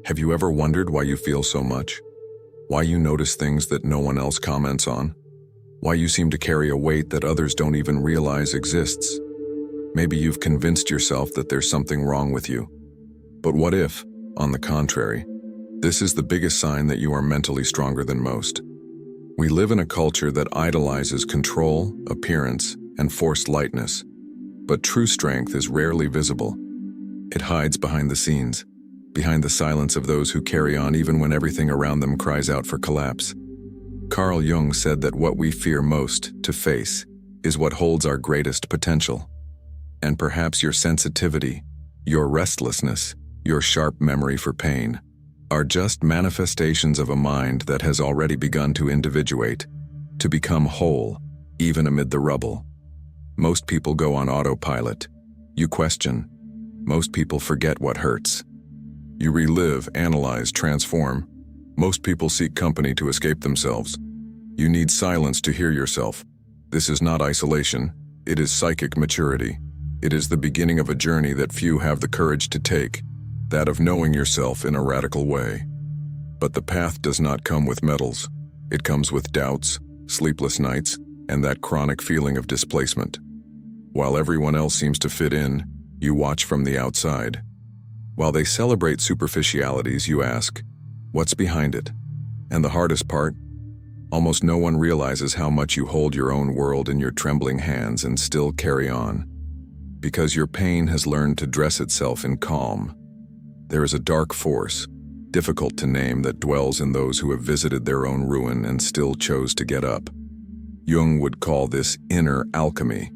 Have you ever wondered why you feel so much? Why you notice things that no one else comments on? Why you seem to carry a weight that others don't even realize exists? Maybe you've convinced yourself that there's something wrong with you. But what if, on the contrary, this is the biggest sign that you are mentally stronger than most? We live in a culture that idolizes control, appearance, and forced lightness. But true strength is rarely visible. It hides behind the scenes, behind the silence of those who carry on even when everything around them cries out for collapse. Carl Jung said that what we fear most to face is what holds our greatest potential. And perhaps your sensitivity, your restlessness, your sharp memory for pain are just manifestations of a mind that has already begun to individuate, to become whole, even amid the rubble. Most people go on autopilot. You question. Most people forget what hurts. You relive, analyze, transform. Most people seek company to escape themselves. You need silence to hear yourself. This is not isolation. It is psychic maturity. It is the beginning of a journey that few have the courage to take, that of knowing yourself in a radical way. But the path does not come with medals. It comes with doubts, sleepless nights, and that chronic feeling of displacement. While everyone else seems to fit in, you watch from the outside. While they celebrate superficialities, you ask, what's behind it? And the hardest part? Almost no one realizes how much you hold your own world in your trembling hands and still carry on. Because your pain has learned to dress itself in calm. There is a dark force, difficult to name, that dwells in those who have visited their own ruin and still chose to get up. Jung would call this inner alchemy,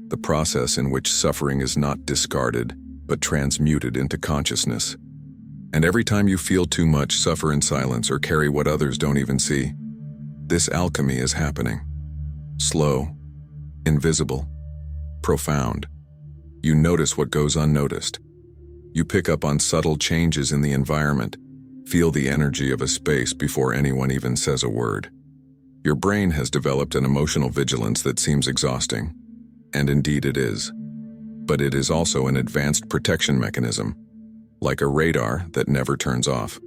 the process in which suffering is not discarded, but transmuted into consciousness. And every time you feel too much, suffer in silence, or carry what others don't even see, this alchemy is happening. Slow, invisible, profound. You notice what goes unnoticed. You pick up on subtle changes in the environment, feel the energy of a space before anyone even says a word. Your brain has developed an emotional vigilance that seems exhausting, and indeed it is. But it is also an advanced protection mechanism, like a radar that never turns off,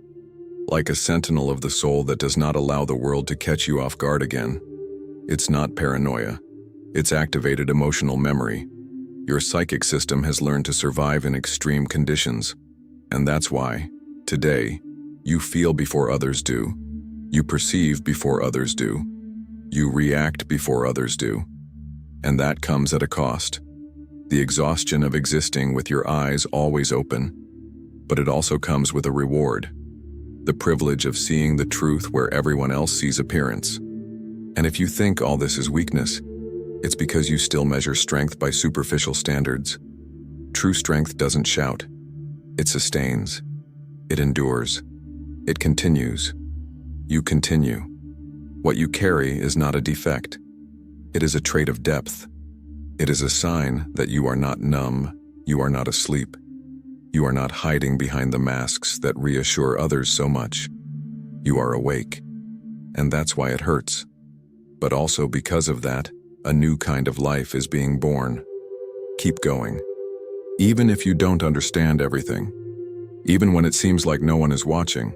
like a sentinel of the soul that does not allow the world to catch you off guard again. It's not paranoia. It's activated emotional memory. Your psychic system has learned to survive in extreme conditions, and that's why, today, you feel before others do. You perceive before others do. You react before others do. And that comes at a cost. The exhaustion of existing with your eyes always open. But it also comes with a reward. The privilege of seeing the truth where everyone else sees appearance. And if you think all this is weakness, it's because you still measure strength by superficial standards. True strength doesn't shout. It sustains. It endures. It continues. You continue. What you carry is not a defect. It is a trait of depth. It is a sign that you are not numb, you are not asleep. You are not hiding behind the masks that reassure others so much. You are awake. And that's why it hurts. But also because of that, a new kind of life is being born. Keep going. Even if you don't understand everything. Even when it seems like no one is watching.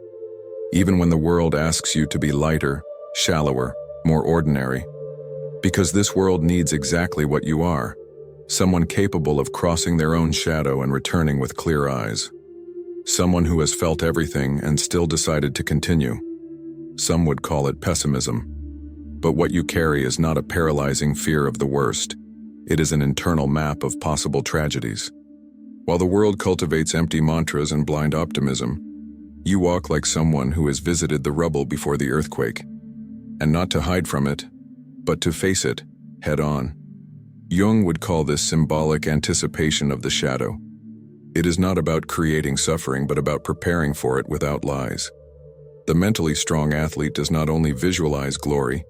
Even when the world asks you to be lighter, shallower, more ordinary. Because this world needs exactly what you are. Someone capable of crossing their own shadow and returning with clear eyes. Someone who has felt everything and still decided to continue. Some would call it pessimism. But what you carry is not a paralyzing fear of the worst. It is an internal map of possible tragedies. While the world cultivates empty mantras and blind optimism, you walk like someone who has visited the rubble before the earthquake. And not to hide from it, but to face it, head on. Jung would call this symbolic anticipation of the shadow. It is not about creating suffering, but about preparing for it without lies. The mentally strong athlete does not only visualize glory,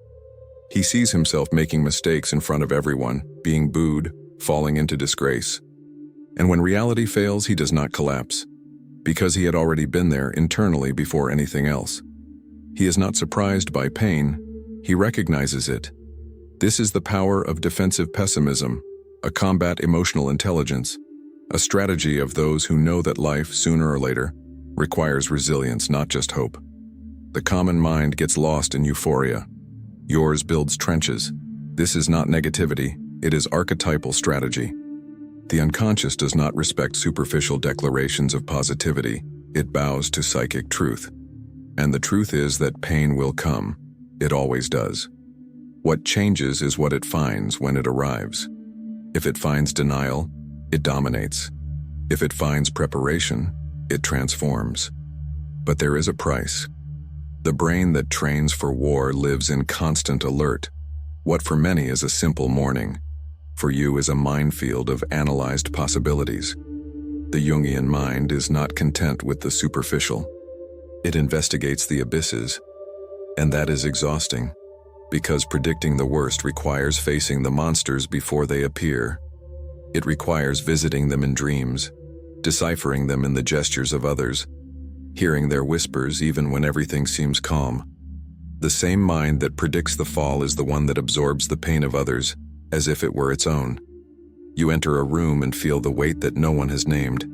he sees himself making mistakes in front of everyone, being booed, falling into disgrace. And when reality fails, he does not collapse, because he had already been there internally before anything else. He is not surprised by pain, he recognizes it. This is the power of defensive pessimism, a combat emotional intelligence, a strategy of those who know that life, sooner or later, requires resilience, not just hope. The common mind gets lost in euphoria. Yours builds trenches. This is not negativity, it is archetypal strategy. The unconscious does not respect superficial declarations of positivity, it bows to psychic truth. And the truth is that pain will come. It always does. What changes is what it finds when it arrives. If it finds denial, it dominates. If it finds preparation, it transforms. But there is a price. The brain that trains for war lives in constant alert. What for many is a simple morning, for you is a minefield of analyzed possibilities. The Jungian mind is not content with the superficial. It investigates the abysses, and that is exhausting, because predicting the worst requires facing the monsters before they appear. It requires visiting them in dreams, deciphering them in the gestures of others, hearing their whispers even when everything seems calm. The same mind that predicts the fall is the one that absorbs the pain of others as if it were its own. You enter a room and feel the weight that no one has named.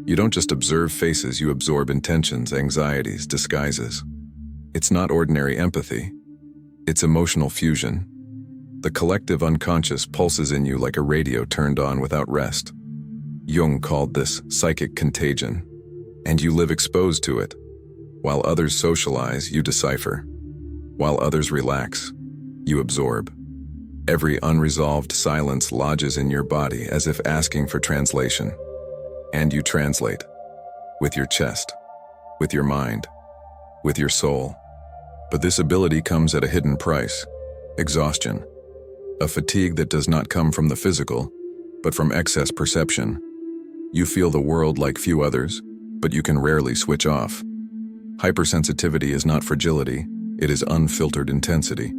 You don't just observe faces, you absorb intentions, anxieties, disguises. It's not ordinary empathy. It's emotional fusion. The collective unconscious pulses in you like a radio turned on without rest. Jung called this psychic contagion, and you live exposed to it. While others socialize, you decipher. While others relax, you absorb. Every unresolved silence lodges in your body as if asking for translation. And you translate. With your chest, with your mind, with your soul. But this ability comes at a hidden price: exhaustion. A fatigue that does not come from the physical, but from excess perception. You feel the world like few others, but you can rarely switch off. Hypersensitivity is not fragility, it is unfiltered intensity.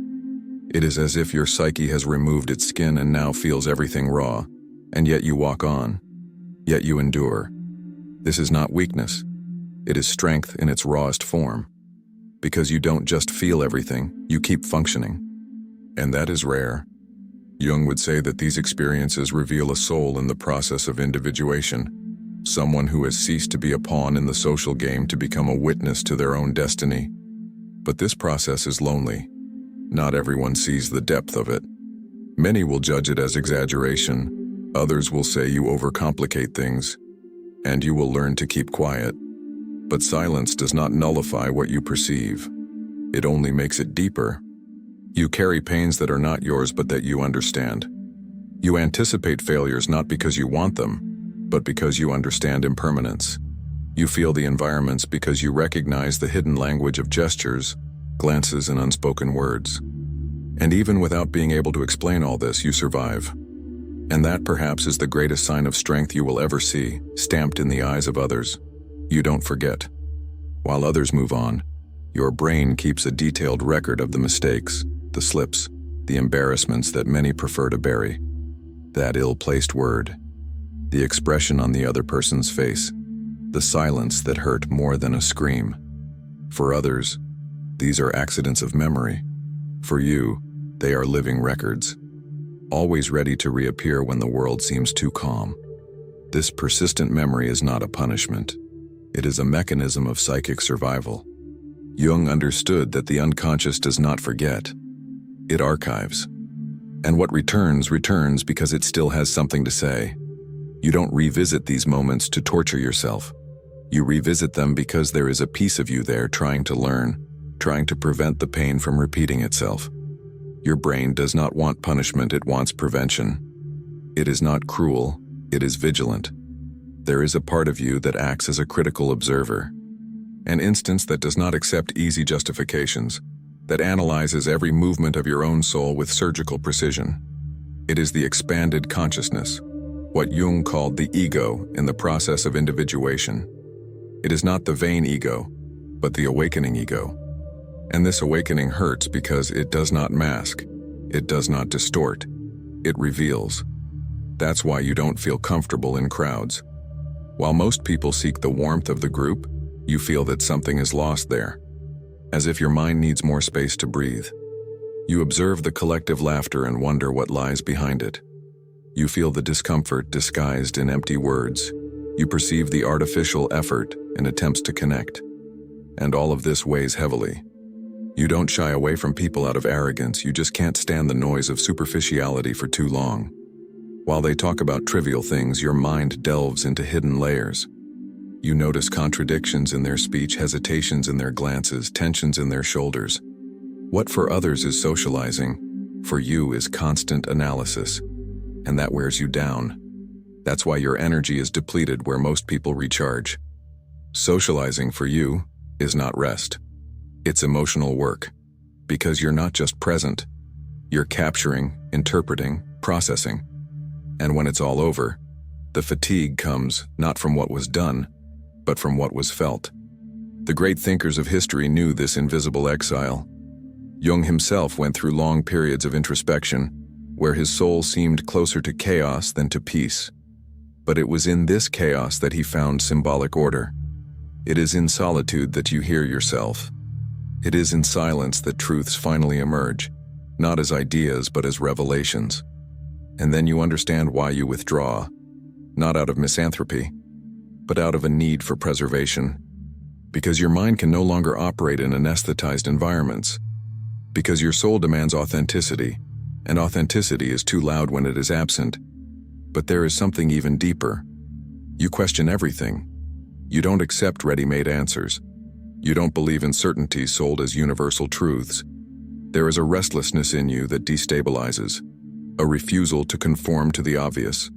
It is as if your psyche has removed its skin and now feels everything raw, and yet you walk on, yet you endure. This is not weakness, it is strength in its rawest form. Because you don't just feel everything, you keep functioning. And that is rare. Jung would say that these experiences reveal a soul in the process of individuation, someone who has ceased to be a pawn in the social game to become a witness to their own destiny. But this process is lonely. Not everyone sees the depth of it. Many will judge it as exaggeration, others will say you overcomplicate things, and you will learn to keep quiet. But silence does not nullify what you perceive. It only makes it deeper. You carry pains that are not yours but that you understand. You anticipate failures not because you want them, but because you understand impermanence. You feel the environments because you recognize the hidden language of gestures, glances, and unspoken words. And even without being able to explain all this, you survive. And that perhaps is the greatest sign of strength you will ever see, stamped in the eyes of others. You don't forget. While others move on, your brain keeps a detailed record of the mistakes, the slips, the embarrassments that many prefer to bury. That ill-placed word, the expression on the other person's face, the silence that hurt more than a scream. For others, these are accidents of memory. For you, they are living records, always ready to reappear when the world seems too calm. This persistent memory is not a punishment. It is a mechanism of psychic survival. Jung understood that the unconscious does not forget. It archives. And what returns because it still has something to say. You don't revisit these moments to torture yourself. You revisit them because there is a piece of you there trying to learn, trying to prevent the pain from repeating itself. Your brain does not want punishment, it wants prevention. It is not cruel, it is vigilant. There is a part of you that acts as a critical observer, an instance that does not accept easy justifications, that analyzes every movement of your own soul with surgical precision. It is the expanded consciousness, what Jung called the ego in the process of individuation. It is not the vain ego, but the awakening ego. And this awakening hurts because it does not mask, it does not distort, it reveals. That's why you don't feel comfortable in crowds. While most people seek the warmth of the group, you feel that something is lost there, as if your mind needs more space to breathe. You observe the collective laughter and wonder what lies behind it. You feel the discomfort disguised in empty words. You perceive the artificial effort in attempts to connect. And all of this weighs heavily. You don't shy away from people out of arrogance, you just can't stand the noise of superficiality for too long. While they talk about trivial things, your mind delves into hidden layers. You notice contradictions in their speech, hesitations in their glances, tensions in their shoulders. What for others is socializing, for you is constant analysis. And that wears you down. That's why your energy is depleted where most people recharge. Socializing for you is not rest. It's emotional work. Because you're not just present. You're capturing, interpreting, processing. And when it's all over, the fatigue comes not from what was done, but from what was felt. The great thinkers of history knew this invisible exile. Jung himself went through long periods of introspection, where his soul seemed closer to chaos than to peace. But it was in this chaos that he found symbolic order. It is in solitude that you hear yourself. It is in silence that truths finally emerge, not as ideas but as revelations. And then you understand why you withdraw, not out of misanthropy, but out of a need for preservation. Because your mind can no longer operate in anesthetized environments. Because your soul demands authenticity, and authenticity is too loud when it is absent. But there is something even deeper. You question everything. You don't accept ready-made answers. You don't believe in certainties sold as universal truths. There is a restlessness in you that destabilizes, a refusal to conform to the obvious.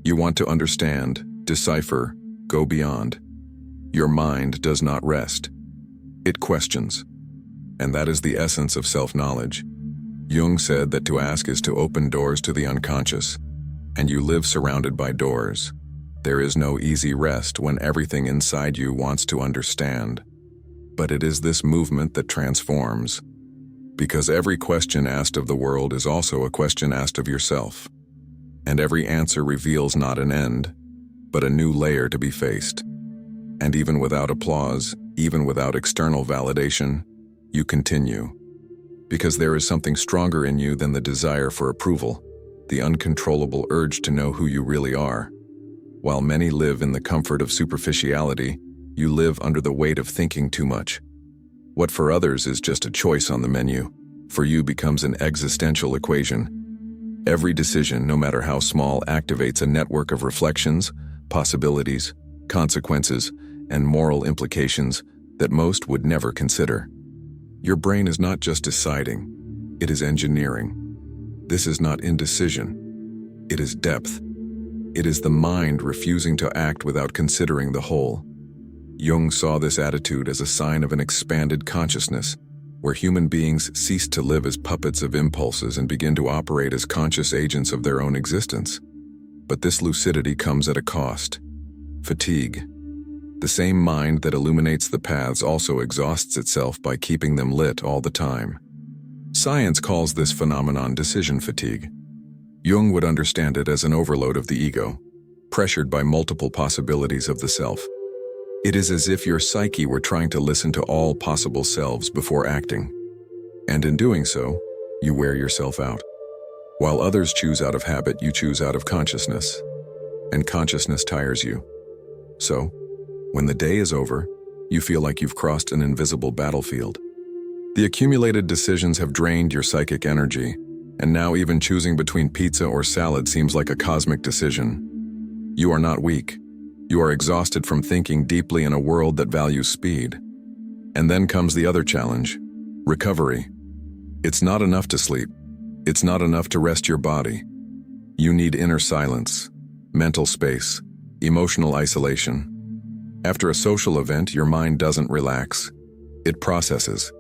You want to understand, decipher, go beyond. Your mind does not rest. It questions. And that is the essence of self-knowledge. Jung said that to ask is to open doors to the unconscious, and you live surrounded by doors. There is no easy rest when everything inside you wants to understand. But it is this movement that transforms. Because every question asked of the world is also a question asked of yourself. And every answer reveals not an end, but a new layer to be faced. And even without applause, even without external validation, you continue. Because there is something stronger in you than the desire for approval, the uncontrollable urge to know who you really are. While many live in the comfort of superficiality, you live under the weight of thinking too much. What for others is just a choice on the menu, for you becomes an existential equation. Every decision, no matter how small, activates a network of reflections, possibilities, consequences, and moral implications that most would never consider. Your brain is not just deciding, it is engineering. This is not indecision, it is depth. It is the mind refusing to act without considering the whole. Jung saw this attitude as a sign of an expanded consciousness, where human beings cease to live as puppets of impulses and begin to operate as conscious agents of their own existence. But this lucidity comes at a cost. Fatigue. The same mind that illuminates the paths also exhausts itself by keeping them lit all the time. Science calls this phenomenon decision fatigue. Jung would understand it as an overload of the ego, pressured by multiple possibilities of the self. It is as if your psyche were trying to listen to all possible selves before acting. And in doing so, you wear yourself out. While others choose out of habit, you choose out of consciousness. And consciousness tires you. So, when the day is over, you feel like you've crossed an invisible battlefield. The accumulated decisions have drained your psychic energy, and now even choosing between pizza or salad seems like a cosmic decision. You are not weak. You are exhausted from thinking deeply in a world that values speed. And then comes the other challenge, recovery. It's not enough to sleep. It's not enough to rest your body. You need inner silence, mental space, emotional isolation. After a social event, your mind doesn't relax. It processes.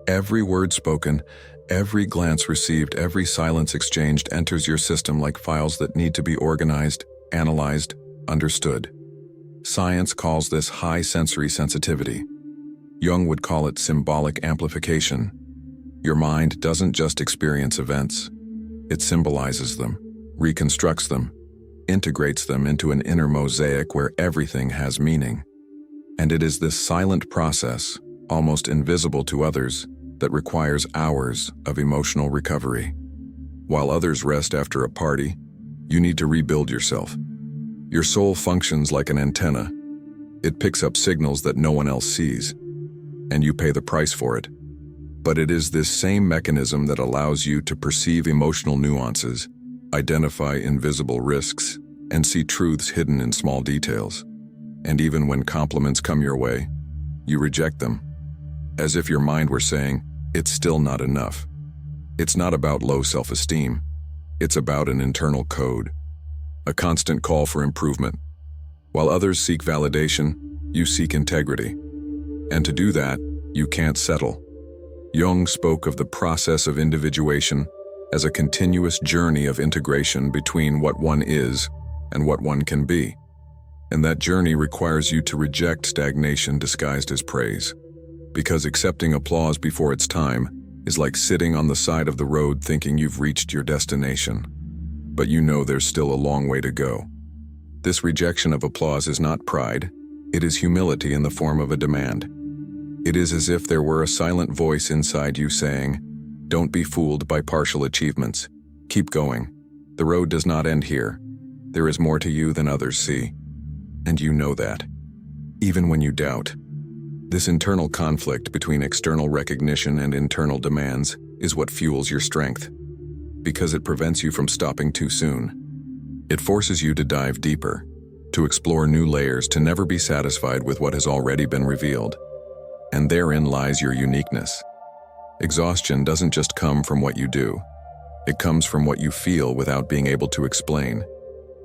Every word spoken, every glance received, every silence exchanged enters your system like files that need to be organized, analyzed, understood. Science calls this high sensory sensitivity. Jung would call it symbolic amplification. Your mind doesn't just experience events. It symbolizes them, reconstructs them, integrates them into an inner mosaic where everything has meaning. And it is this silent process, almost invisible to others, that requires hours of emotional recovery. While others rest after a party, you need to rebuild yourself. Your soul functions like an antenna. It picks up signals that no one else sees, and you pay the price for it. But it is this same mechanism that allows you to perceive emotional nuances, identify invisible risks, and see truths hidden in small details. And even when compliments come your way, you reject them, as if your mind were saying, it's still not enough. It's not about low self-esteem. It's about an internal code, a constant call for improvement. While others seek validation, you seek integrity. And to do that, you can't settle. Jung spoke of the process of individuation as a continuous journey of integration between what one is and what one can be. And that journey requires you to reject stagnation disguised as praise. Because accepting applause before its time is like sitting on the side of the road thinking you've reached your destination. But you know there's still a long way to go. This rejection of applause is not pride, it is humility in the form of a demand. It is as if there were a silent voice inside you saying, don't be fooled by partial achievements. Keep going. The road does not end here. There is more to you than others see. And you know that. Even when you doubt. This internal conflict between external recognition and internal demands is what fuels your strength. Because it prevents you from stopping too soon. It forces you to dive deeper, to explore new layers, to never be satisfied with what has already been revealed. And therein lies your uniqueness. Exhaustion doesn't just come from what you do. It comes from what you feel without being able to explain.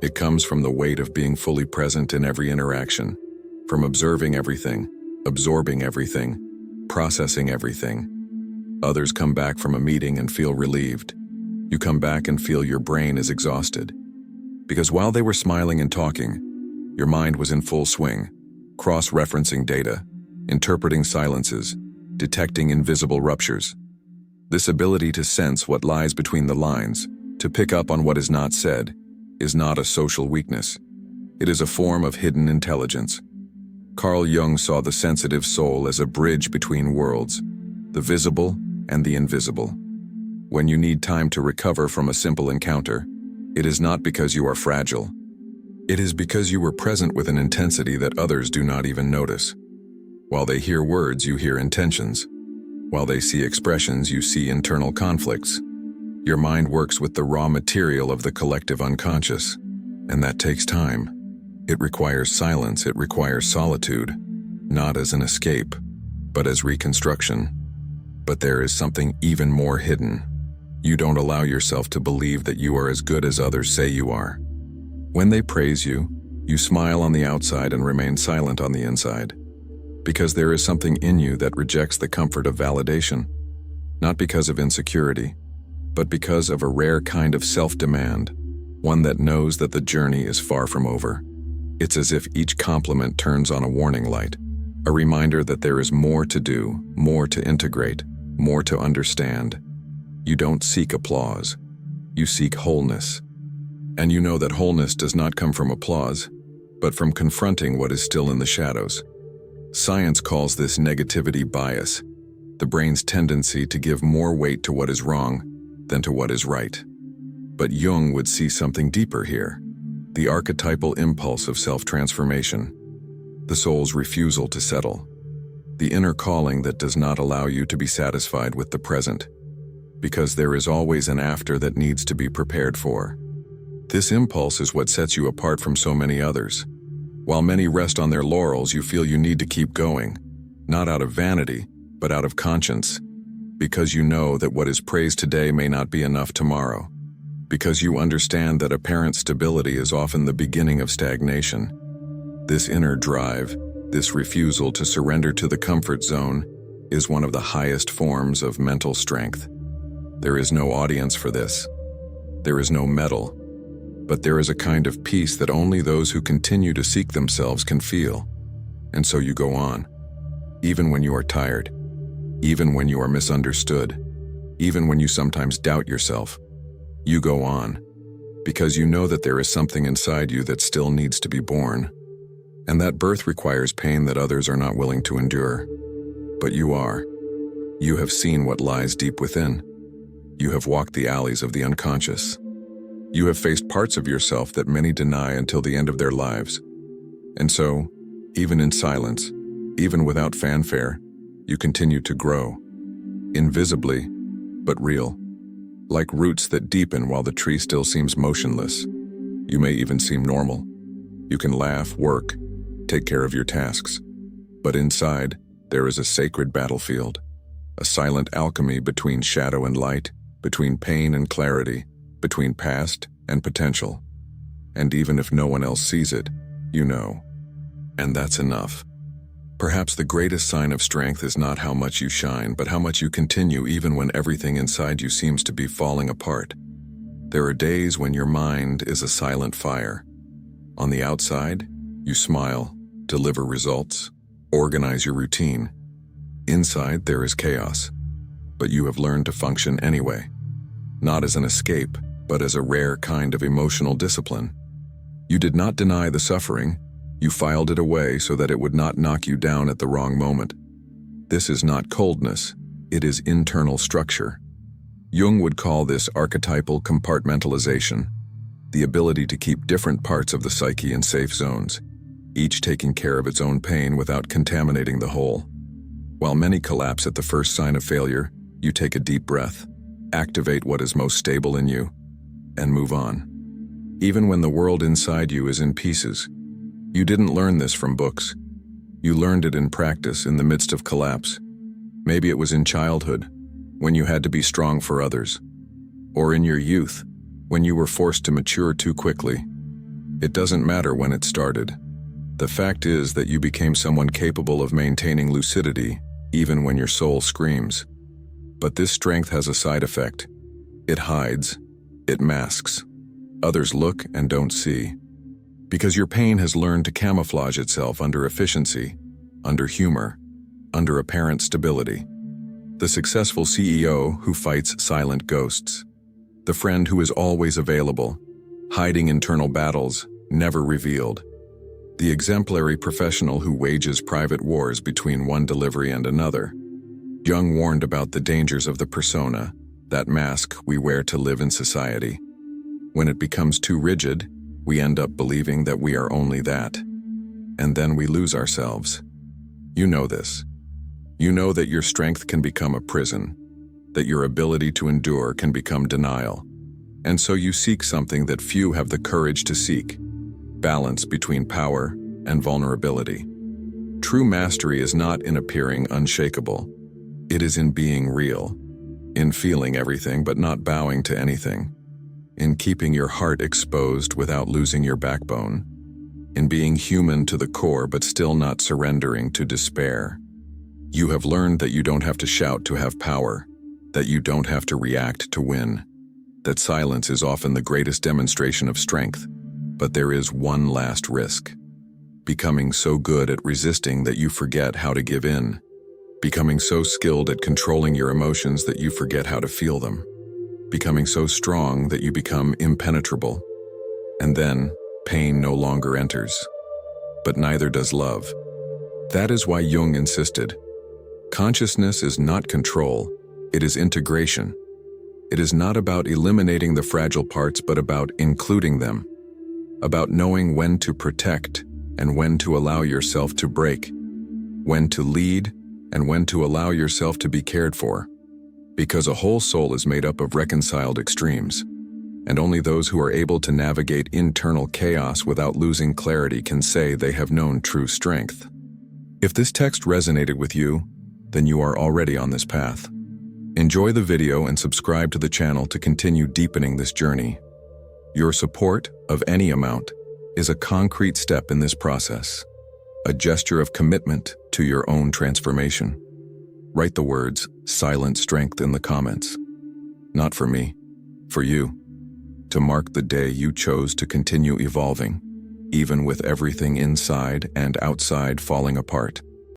It comes from the weight of being fully present in every interaction, from observing everything, absorbing everything, processing everything. Others come back from a meeting and feel relieved. You come back and feel your brain is exhausted. Because while they were smiling and talking, your mind was in full swing, cross-referencing data, interpreting silences, detecting invisible ruptures. This ability to sense what lies between the lines, to pick up on what is not said, is not a social weakness. It is a form of hidden intelligence. Carl Jung saw the sensitive soul as a bridge between worlds, the visible and the invisible. When you need time to recover from a simple encounter, it is not because you are fragile. It is because you were present with an intensity that others do not even notice. While they hear words, you hear intentions. While they see expressions, you see internal conflicts. Your mind works with the raw material of the collective unconscious, and that takes time. It requires silence, it requires solitude, not as an escape, but as reconstruction. But there is something even more hidden. You don't allow yourself to believe that you are as good as others say you are. When they praise you, you smile on the outside and remain silent on the inside. Because there is something in you that rejects the comfort of validation, not because of insecurity, but because of a rare kind of self-demand, one that knows that the journey is far from over. It's as if each compliment turns on a warning light, a reminder that there is more to do, more to integrate, more to understand. You don't seek applause, you seek wholeness. And you know that wholeness does not come from applause, but from confronting what is still in the shadows. Science calls this negativity bias, the brain's tendency to give more weight to what is wrong than to what is right. But Jung would see something deeper here, the archetypal impulse of self-transformation, the soul's refusal to settle, the inner calling that does not allow you to be satisfied with the present, because there is always an after that needs to be prepared for. This impulse is what sets you apart from so many others. While many rest on their laurels, you feel you need to keep going, not out of vanity, but out of conscience, because you know that what is praised today may not be enough tomorrow, because you understand that apparent stability is often the beginning of stagnation. This inner drive, this refusal to surrender to the comfort zone, is one of the highest forms of mental strength. There is no audience for this. There is no medal, but there is a kind of peace that only those who continue to seek themselves can feel. And so you go on, even when you are tired, even when you are misunderstood, even when you sometimes doubt yourself. You go on, because you know that there is something inside you that still needs to be born. And that birth requires pain that others are not willing to endure. But you are. You have seen what lies deep within. You have walked the alleys of the unconscious. You have faced parts of yourself that many deny until the end of their lives. And so, even in silence, even without fanfare, you continue to grow. Invisibly, but real. Like roots that deepen while the tree still seems motionless. You may even seem normal. You can laugh, work, take care of your tasks. But inside, there is a sacred battlefield. A silent alchemy between shadow and light, between pain and clarity, between past and potential. And even if no one else sees it, you know. And that's enough. Perhaps the greatest sign of strength is not how much you shine, but how much you continue even when everything inside you seems to be falling apart. There are days when your mind is a silent fire. On the outside, you smile, deliver results, organize your routine. Inside, there is chaos. But you have learned to function anyway. Not as an escape, but as a rare kind of emotional discipline. You did not deny the suffering. You filed it away so that it would not knock you down at the wrong moment. This is not coldness, it is internal structure. Jung would call this archetypal compartmentalization, the ability to keep different parts of the psyche in safe zones, each taking care of its own pain without contaminating the whole. While many collapse at the first sign of failure, you take a deep breath, activate what is most stable in you, and move on. Even when the world inside you is in pieces, you didn't learn this from books. You learned it in practice in the midst of collapse. Maybe it was in childhood, when you had to be strong for others. Or in your youth, when you were forced to mature too quickly. It doesn't matter when it started. The fact is that you became someone capable of maintaining lucidity, even when your soul screams. But this strength has a side effect. It hides. It masks. Others look and don't see. Because your pain has learned to camouflage itself under efficiency, under humor, under apparent stability. The successful CEO who fights silent ghosts. The friend who is always available, hiding internal battles, never revealed. The exemplary professional who wages private wars between one delivery and another. Jung warned about the dangers of the persona, that mask we wear to live in society. When it becomes too rigid, we end up believing that we are only that. And then we lose ourselves. You know this. You know that your strength can become a prison, that your ability to endure can become denial. And so you seek something that few have the courage to seek, balance between power and vulnerability. True mastery is not in appearing unshakable. It is in being real, in feeling everything but not bowing to anything, in keeping your heart exposed without losing your backbone, in being human to the core but still not surrendering to despair. You have learned that you don't have to shout to have power, that you don't have to react to win, that silence is often the greatest demonstration of strength, but there is one last risk. Becoming so good at resisting that you forget how to give in, becoming so skilled at controlling your emotions that you forget how to feel them, becoming so strong that you become impenetrable. And then, pain no longer enters. But neither does love. That is why Jung insisted, consciousness is not control, it is integration. It is not about eliminating the fragile parts, but about including them. About knowing when to protect and when to allow yourself to break. When to lead and when to allow yourself to be cared for. Because a whole soul is made up of reconciled extremes, and only those who are able to navigate internal chaos without losing clarity can say they have known true strength. If this text resonated with you, then you are already on this path. Enjoy the video and subscribe to the channel to continue deepening this journey. Your support, of any amount, is a concrete step in this process, a gesture of commitment to your own transformation. Write the words, silent strength, in the comments. Not for me, for you, to mark the day you chose to continue evolving, even with everything inside and outside falling apart.